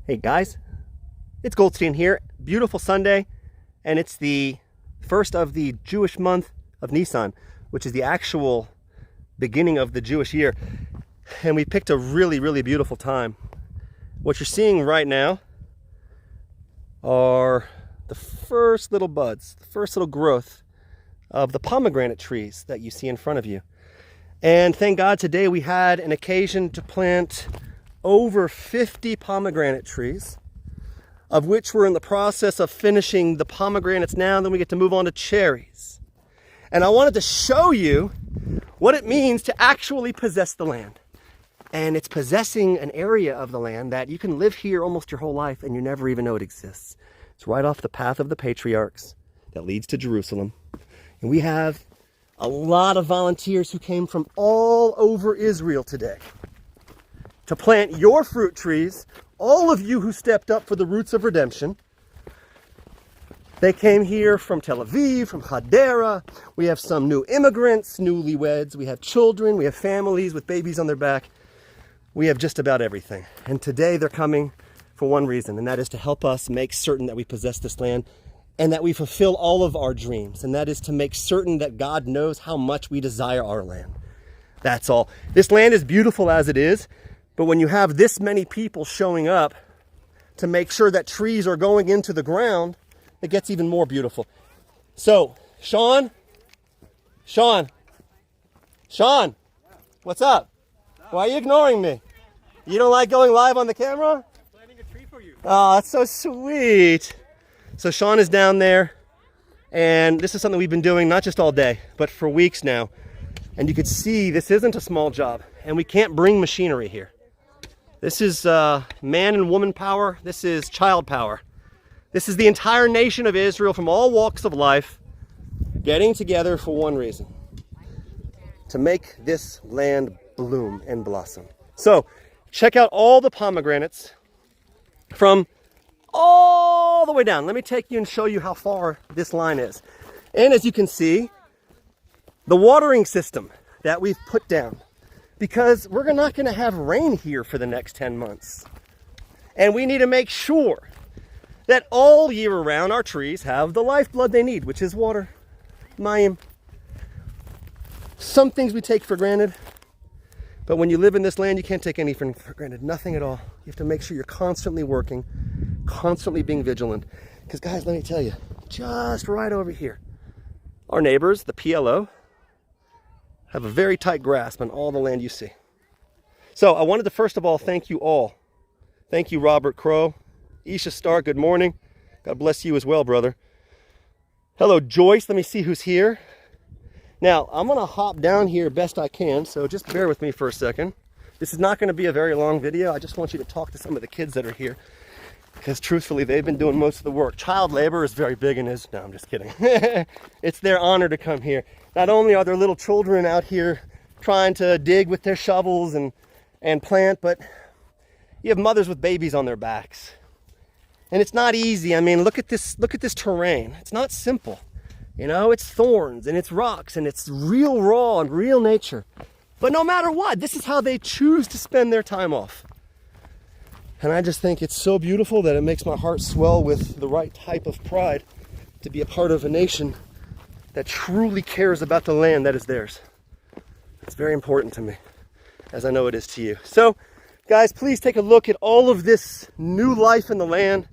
Hey guys, it's Goldstein here. Beautiful Sunday, and it's the first of the Jewish month of Nisan, which is the actual beginning of the Jewish year. And we picked a really, really beautiful time. What you're seeing right now are the first little buds, the first little growth of the pomegranate trees that you see in front of you. And thank God today we had an occasion to plant over 50 pomegranate trees, of which we're in the process of finishing the pomegranates now, and then we get to move on to cherries. And I wanted to show you what it means to actually possess the land. And it's possessing an area of the land that you can live here almost your whole life and you never even know it exists. It's right off the path of the patriarchs that leads to Jerusalem. And we have a lot of volunteers who came from all over Israel today to plant your fruit trees. All of you who stepped up for the Roots of Redemption. They came here from Tel Aviv, from Hadera. We have some new immigrants, newlyweds. We have children. We have families with babies on their back. We have just about everything. And today they're coming for one reason, and that is to help us make certain that we possess this land and that we fulfill all of our dreams. And that is to make certain that God knows how much we desire our land. That's all. This land is beautiful as it is. But when you have this many people showing up to make sure that trees are going into the ground, it gets even more beautiful. So, Sean, what's up? Why are you ignoring me? You don't like going live on the camera? I'm planting a tree for you. Oh, that's so sweet. So Sean is down there, and this is something we've been doing not just all day, but for weeks now. And you can see this isn't a small job, and we can't bring machinery here. This is man and woman power. This is child power. This is the entire nation of Israel from all walks of life getting together for one reason: to make this land bloom and blossom. So check out all the pomegranates from all the way down. Let me take you and show you how far this line is. And as you can see, the watering system that we've put down, because we're not going to have rain here for the next 10 months. And we need to make sure that all year around our trees have the lifeblood they need, which is water, mayim. Some things we take for granted, but when you live in this land, you can't take anything for granted, nothing at all. You have to make sure you're constantly working, constantly being vigilant. Because guys, let me tell you, just right over here, our neighbors, the PLO, have a very tight grasp on all the land you see. So I wanted to first of all thank you all. Thank you, Robert Crow. Isha Stark, good morning. God bless you as well, brother. Hello, Joyce. Let me see who's here. Now, I'm going to hop down here best I can, so just bear with me for a second. This is not going to be a very long video. I just want you to talk to some of the kids that are here, because truthfully, they've been doing most of the work. Child labor is very big in Israel. No, I'm just kidding. It's their honor to come here. Not only are there little children out here trying to dig with their shovels and plant, but you have mothers with babies on their backs. And it's not easy. I mean, look at this terrain. It's not simple. You know, it's thorns and it's rocks and it's real raw and real nature. But no matter what, this is how they choose to spend their time off. And I just think it's so beautiful that it makes my heart swell with the right type of pride to be a part of a nation that truly cares about the land that is theirs. It's very important to me, as I know it is to you. So, guys, please take a look at all of this new life in the land.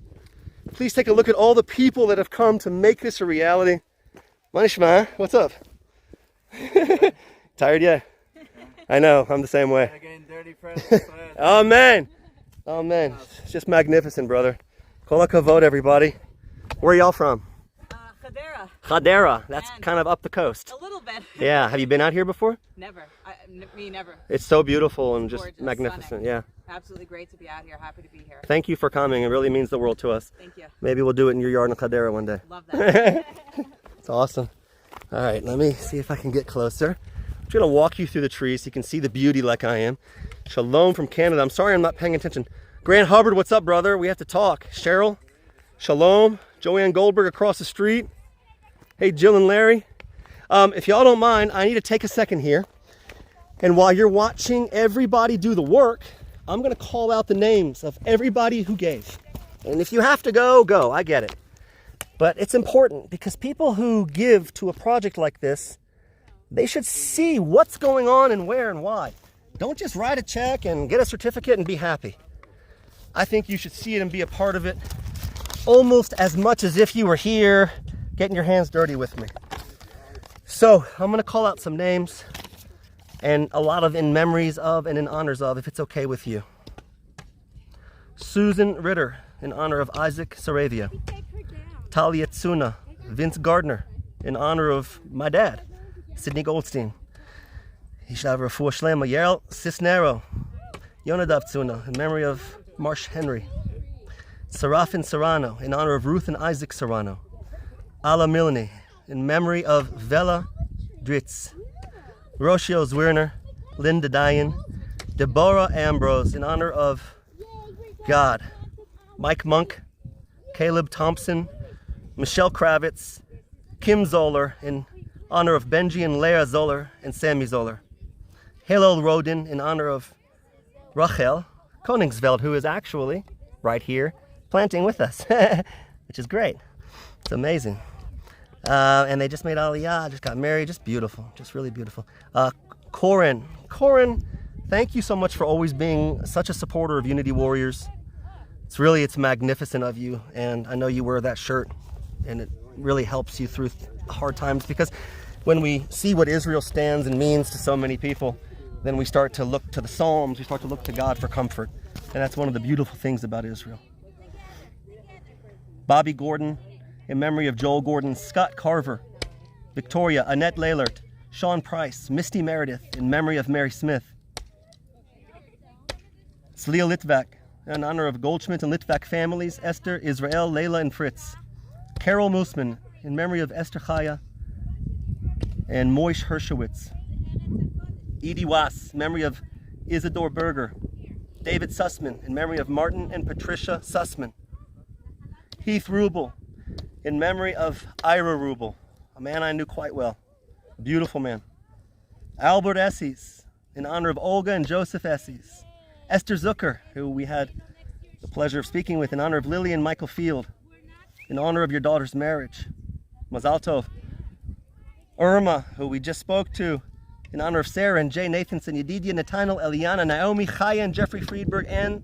Please take a look at all the people that have come to make this a reality. Manishma, what's up? Tired yet? I know, I'm the same way. Again, dirty friends. Oh, man. Oh, man. It's just magnificent, brother. Kol hakavod, everybody. Where are y'all from? Hadera. Hadera. That's Man. kind of up the coast. A little bit. Yeah. Have you been out here before? Never. Me never. It's so beautiful and just Gorgeous, magnificent. stunning. Yeah. Absolutely great to be out here. Happy to be here. Thank you for coming. It really means the world to us. Thank you. Maybe we'll do it in your yard in Hadera one day. Love that. It's awesome. All right, let me see if I can get closer. I'm just gonna walk you through the trees so you can see the beauty like I am. Shalom from Canada. I'm sorry I'm not paying attention. Grant Hubbard, what's up, brother? We have to talk. Cheryl, shalom. Joanne Goldberg across the street. Hey, Jill and Larry. If y'all don't mind, I need to take a second here. And while you're watching everybody do the work, I'm going to call out the names of everybody who gave. And if you have to go, go. I get it. But it's important because people who give to a project like this, they should see what's going on and where and why. Don't just write a check and get a certificate and be happy. I think you should see it and be a part of it almost as much as if you were here getting your hands dirty with me. So I'm going to call out some names and a lot of in memories of and in honors of, if it's okay with you. Susan Ritter, in honor of Isaac Saravia. Talia Tsuna, Vince Gardner, in honor of my dad, Sidney Goldstein. Yishav Refuah Shlema, Yael Cisnero, Yonadav Tsuna, in memory of Marsh Henry. Serafin Serrano, in honor of Ruth and Isaac Serrano. Ala Milne, in memory of Vela Dritz. Roshio Zwirner, Linda Dayan. Deborah Ambrose, in honor of God. Mike Monk, Caleb Thompson, Michelle Kravitz, Kim Zoller, in honor of Benji and Leah Zoller and Sammy Zoller. Hillel Rodin, in honor of Rachel Koningsveld, who is actually right here planting with us, which is great. It's amazing. And they just made Aliyah, just got married, just beautiful, just really beautiful. Corin, thank you so much for always being such a supporter of Unity Warriors. It's magnificent of you, and I know you wear that shirt, and it really helps you through hard times, because when we see what Israel stands and means to so many people, then we start to look to the Psalms, we start to look to God for comfort, and that's one of the beautiful things about Israel. Bobby Gordon, in memory of Joel Gordon. Scott Carver, Victoria, Annette Laylert, Sean Price, Misty Meredith, in memory of Mary Smith. Slia Litvak, in honor of Goldschmidt and Litvak families, Esther, Israel, Layla, and Fritz. Carol Moosman, in memory of Esther Chaya and Moish Hershowitz. Edie Wass, in memory of Isidore Berger. David Sussman, in memory of Martin and Patricia Sussman. Heath Rubel, in memory of Ira Rubel, a man I knew quite well, a beautiful man. Albert Esses, in honor of Olga and Joseph Esses. Esther Zucker, who we had the pleasure of speaking with, in honor of Lily and Michael Field, in honor of your daughter's marriage. Mazal Tov. Irma, who we just spoke to, in honor of Sarah and Jay Nathanson, Yedidia, Nathaniel, Eliana, Naomi, Chaya, and Jeffrey Friedberg, and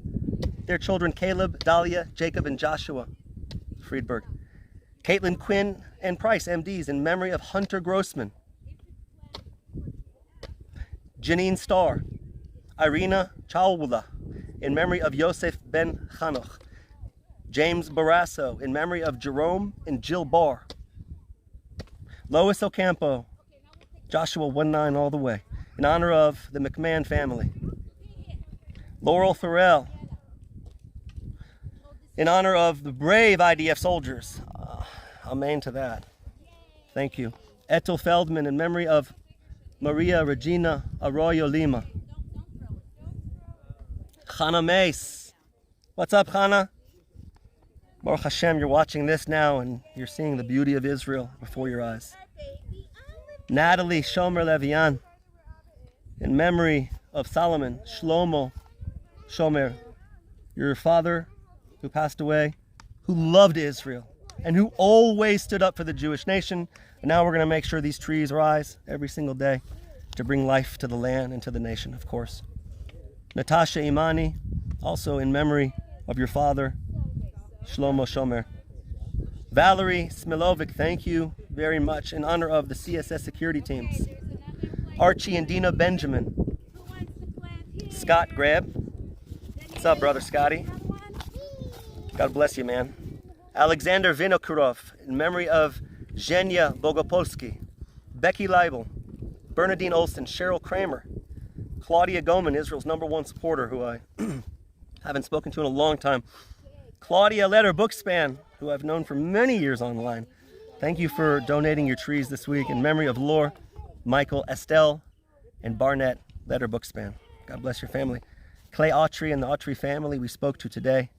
their children Caleb, Dahlia, Jacob, and Joshua Friedberg. Caitlin Quinn and Price, MDs, in memory of Hunter Grossman. Janine Starr. Irina Chawla, in memory of Yosef Ben Chanoch. James Barrasso, in memory of Jerome and Jill Barr. Lois Ocampo, Joshua 19 all the way, in honor of the McMahon family. Laurel Thorell, in honor of the brave IDF soldiers. Amen to that. Thank you. Ethel Feldman, in memory of Maria Regina Arroyo Lima. Chana Mace. What's up, Chana? Baruch Hashem, you're watching this now and you're seeing the beauty of Israel before your eyes. Natalie Shomer Levian, in memory of Solomon Shlomo Shomer, your father who passed away, who loved Israel and who always stood up for the Jewish nation. And now we're going to make sure these trees rise every single day to bring life to the land and to the nation, of course. Natasha Imani, also in memory of your father, Shlomo Shomer. Valerie Smilovic, thank you very much, in honor of the CSS security teams. Archie and Dina Benjamin. Scott Grab. What's up, brother Scotty? God bless you, man. Alexander Vinokurov, in memory of Zhenya Bogopolsky. Becky Leibel. Bernadine Olson. Cheryl Kramer. Claudia Goman, Israel's #1 supporter, who I haven't spoken to in a long time. Claudia Letter Bookspan, who I've known for many years online. Thank you for donating your trees this week in memory of Lore, Michael, Estelle, and Barnett Letter Bookspan. God bless your family. Clay Autry and the Autry family we spoke to today.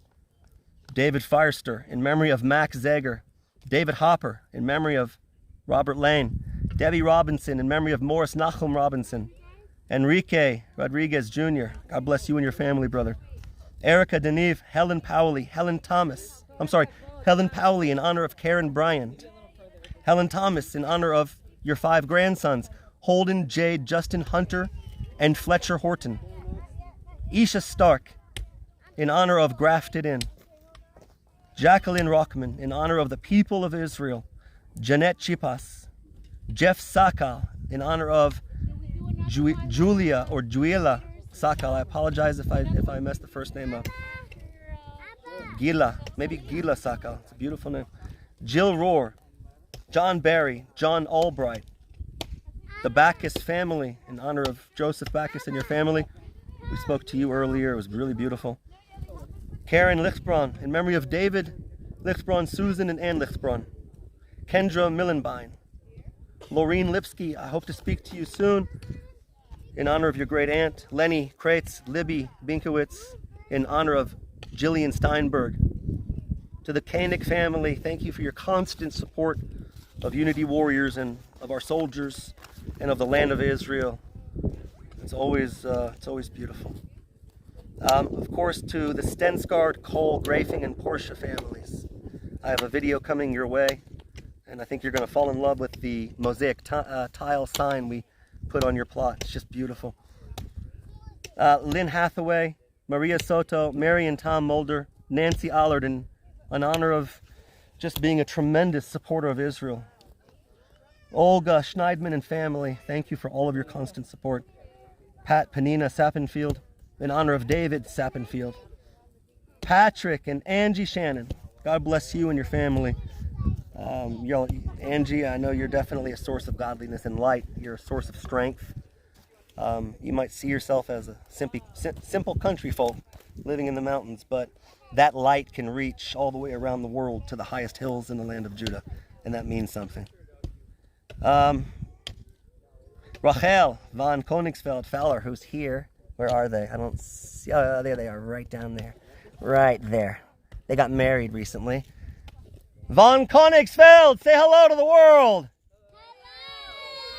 David Firester, in memory of Max Zager. David Hopper, in memory of Robert Lane. Debbie Robinson, in memory of Morris Nachum Robinson. Enrique Rodriguez Jr., God bless you and your family, brother. Erica Deneve, Helen Powley, Helen Powley in honor of Karen Bryant. Helen Thomas in honor of your 5 grandsons, Holden, Jade, Justin, Hunter, and Fletcher Horton. Isha Stark in honor of Grafted In. Jacqueline Rockman in honor of the people of Israel. Jeanette Chipas. Jeff Sakal in honor of Julia Sakal. I apologize if I messed the first name up. Gila Sakal. It's a beautiful name. Jill Rohr, John Barry, John Albright. The Backus family in honor of Joseph Backus and your family. We spoke to you earlier. It was really beautiful. Karen Lichbron in memory of David Lichbron, Susan and Ann Lichbron. Kendra Millenbein. Laureen Lipsky, I hope to speak to you soon. In honor of your great aunt. Lenny Kreitz, Libby Binkowitz, in honor of Jillian Steinberg. To the Koenig family, thank you for your constant support of Unity Warriors and of our soldiers and of the land of Israel. It's always beautiful. Of course, to the Stensgaard, Cole, Grafing, and Porsche families. I have a video coming your way, and I think you're going to fall in love with the mosaic tile sign we put on your plot. It's just beautiful. Lynn Hathaway, Maria Soto, Mary and Tom Mulder, Nancy Allard, in honor of just being a tremendous supporter of Israel. Olga Schneidman and family, thank you for all of your constant support. Pat Panina Sappenfield, in honor of David Sappenfield. Patrick and Angie Shannon, God bless you and your family. Angie, I know you're definitely a source of godliness and light. You're a source of strength. You might see yourself as a simple country folk living in the mountains, but that light can reach all the way around the world to the highest hills in the land of Judah, and that means something. Rachel von Koenigsfeld Fowler, who's here. Where are they? I don't see. Oh, there they are, right down there. Right there. They got married recently. Von Koenigsfeld, say hello to the world.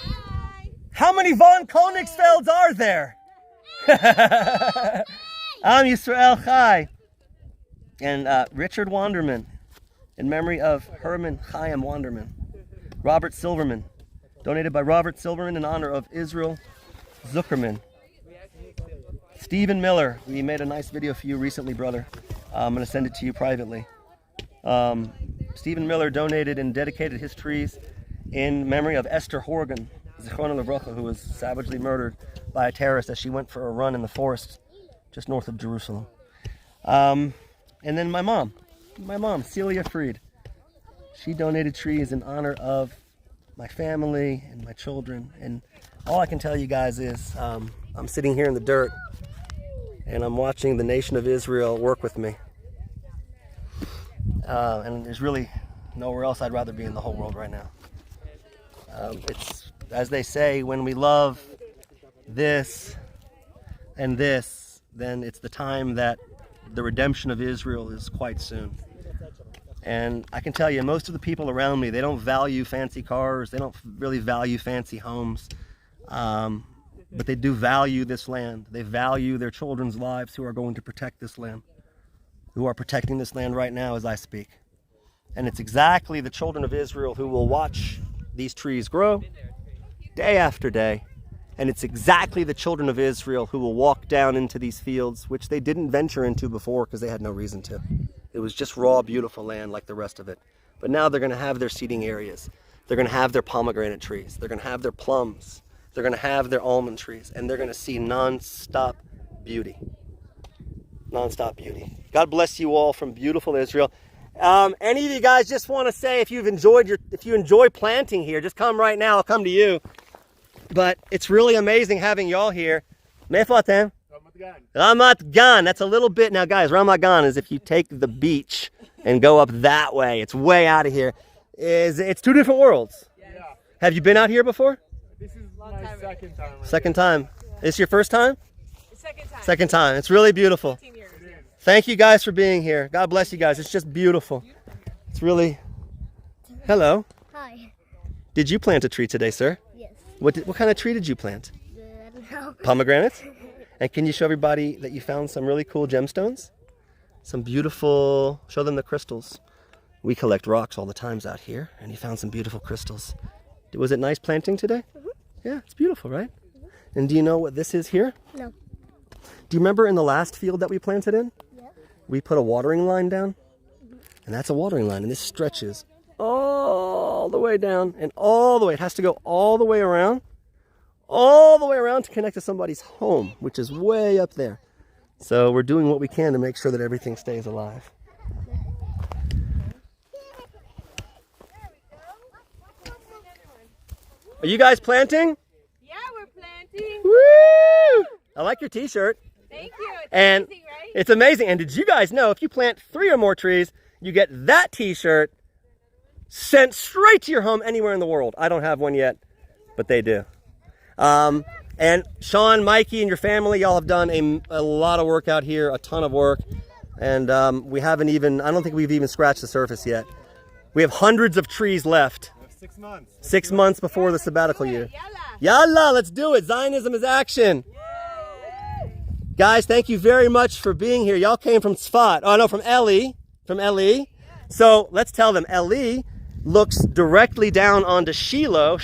Hello. How many Von Koenigsfelds are there? Am Yisrael Chai. And Richard Wanderman, in memory of Herman Chaim Wanderman. Robert Silverman, donated by Robert Silverman in honor of Israel Zuckerman. Stephen Miller, we made a nice video for you recently, brother. I'm going to send it to you privately. Stephen Miller donated and dedicated his trees in memory of Esther Horgan, Zichrona Levrocha, who was savagely murdered by a terrorist as she went for a run in the forest just north of Jerusalem. And then my mom, Celia Fried. She donated trees in honor of my family and my children. And all I can tell you guys is I'm sitting here in the dirt and I'm watching the nation of Israel work with me. And there's really nowhere else I'd rather be in the whole world right now. It's, as they say, when we love this and this, then it's the time that the redemption of Israel is quite soon. And I can tell you, most of the people around me, they don't value fancy cars, they don't really value fancy homes, but they do value this land. They value their children's lives who are going to protect this land, who are protecting this land right now as I speak. And it's exactly the children of Israel who will watch these trees grow day after day. And it's exactly the children of Israel who will walk down into these fields, which they didn't venture into before because they had no reason to. It was just raw, beautiful land like the rest of it. But now they're going to have their seating areas. They're going to have their pomegranate trees. They're going to have their plums. They're going to have their almond trees. And they're going to see non-stop beauty. Non-stop beauty. God bless you all from beautiful Israel. Any of you guys just want to say if you enjoy planting here, just come right now. I'll come to you. But it's really amazing having y'all here. Me'efa atem? Ramat Gan. That's a little bit. Now, guys, Ramat Gan is if you take the beach and go up that way. It's way out of here. It's two different worlds. Yeah. Have you been out here before? This is my second time. Second time. Is this your first time? Second time. Second time. It's really beautiful. 15 years. Thank you guys for being here. God bless you guys. It's just beautiful. It's really... Hello. Hi. Did you plant a tree today, sir? Yes. What kind of tree did you plant? I don't Pomegranates? And can you show everybody that you found some really cool gemstones? Some beautiful, show them the crystals. We collect rocks all the times out here, and you found some beautiful crystals. Was it nice planting today? Yeah, it's beautiful, right? And do you know what this is here? No. Do you remember in the last field that we planted in? Yeah. We put a watering line down, and that's a watering line, and this stretches all the way down and all the way. It has to go all the way around to connect to somebody's home, which is way up there. So we're doing what we can to make sure that everything stays alive. Are you guys planting? Yeah, we're planting. Woo! I like your t-shirt. Thank you. It's And amazing, right? it's amazing. And did you guys know if you plant 3 or more trees, you get that t-shirt sent straight to your home anywhere in the world? I don't have one yet, but they do. And Sean, Mikey, and your family, y'all have done a lot of work out here, a ton of work. And we haven't even, I don't think we've even scratched the surface yet. We have hundreds of trees left. 6 months. 6 months before the sabbatical year. Yalla. Yalla, let's do it. Zionism is action. Guys, thank you very much for being here. Y'all came from Tzfat. Oh, no, from Eli. From Eli. So let's tell them Eli looks directly down onto Shiloh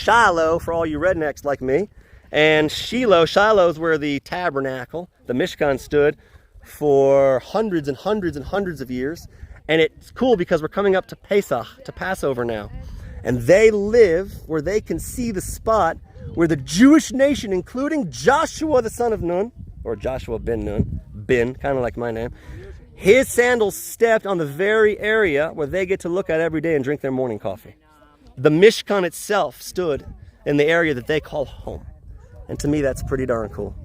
for all you rednecks like me. And Shiloh is where the tabernacle, the Mishkan, stood for hundreds and hundreds and hundreds of years. And it's cool because we're coming up to Pesach, to Passover now. And they live where they can see the spot where the Jewish nation, including Joshua the son of Nun, or Joshua ben Nun, kind of like my name, his sandals stepped on the very area where they get to look at every day and drink their morning coffee. The Mishkan itself stood in the area that they call home. And to me, that's pretty darn cool.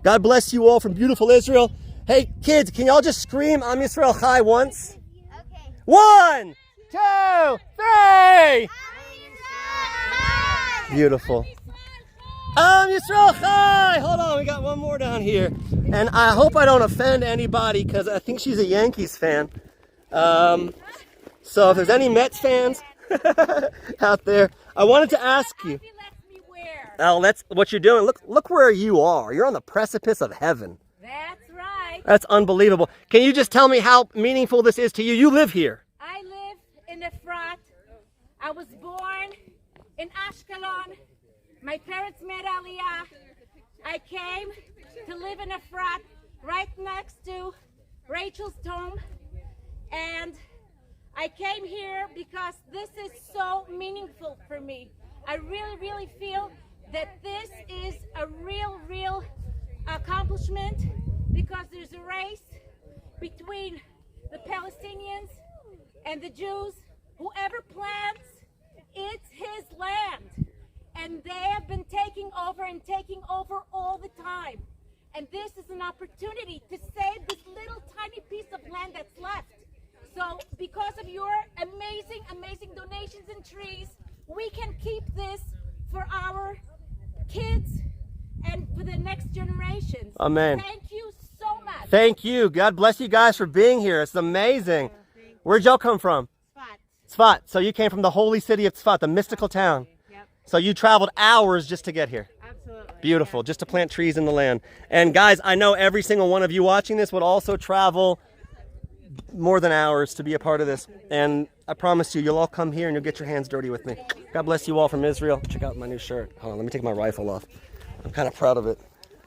God bless you all from beautiful Israel. Hey, kids, can y'all just scream Am Yisrael Chai once? Okay. 1, 2, 3! Beautiful. Am Yisrael Chai! Hold on, we got one more down here. And I hope I don't offend anybody because I think she's a Yankees fan. So if there's any Mets fans out there, I wanted to ask you. He lets me wear. Oh, that's what you're doing. Look where you are. You're on the precipice of heaven. That's right. That's unbelievable. Can you just tell me how meaningful this is to you? You live here. I live in Efrat. I was born in Ashkelon. My parents made Aliyah. I came to live in Efrat, right next to Rachel's tomb. And I came here because this is so meaningful for me. I really, really feel that this is a real accomplishment because there's a race between the Palestinians and the Jews. Whoever plants, it's his land. And they have been taking over all the time. And this is an opportunity to save this little tiny piece of land that's left. So because of your amazing donations and trees, we can keep this for our kids and for the next generations. Amen. Thank you so much. Thank you. God bless you guys for being here. It's amazing. Where'd y'all come from? Tzfat. So you came from the holy city of Tzfat, the mystical town. Yep. So you traveled hours just to get here. Absolutely. Beautiful, just to plant trees in the land. And guys, I know every single one of you watching this would also travel more than hours to be a part of this. And I promise you, you'll all come here and you'll get your hands dirty with me. God bless you all from Israel. Check out my new shirt. Hold on, let me take my rifle off. I'm kind of proud of it.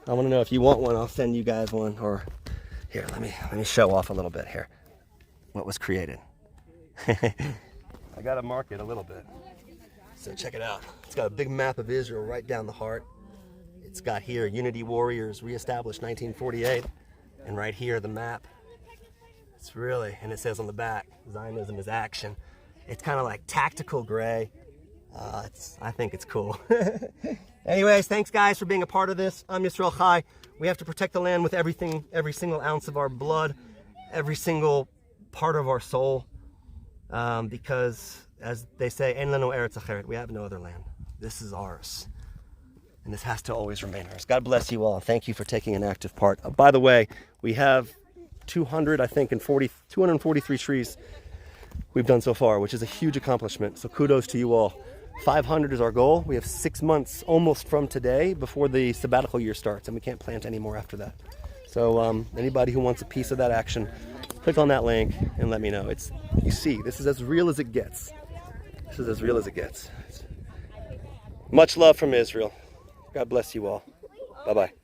I want to know if you want one, I'll send you guys one. Or here, let me show off a little bit here. What was created. I got to mark it a little bit. So check it out. It's got a big map of Israel right down the heart. It's got here Unity Warriors reestablished 1948. And right here the map. It's really, and it says on the back, Zionism is action. It's kind of like tactical gray. I think it's cool. Anyways, thanks guys for being a part of this. I'm Yisrael Chai. We have to protect the land with everything, every single ounce of our blood, every single part of our soul. Because, as they say, En lanu eretz acheret, we have no other land. This is ours. And this has to always remain ours. God bless you all. Thank you for taking an active part. By the way, we have 243 trees we've done so far, which is a huge accomplishment. So kudos to you all 500 is our goal. We have 6 months almost from today before the sabbatical year starts, and we can't plant anymore after that. So anybody who wants a piece of that action, click on that link and let me know. You see, this is as real as it gets. This is as real as it gets. Much love from Israel. God bless you all. Bye-bye.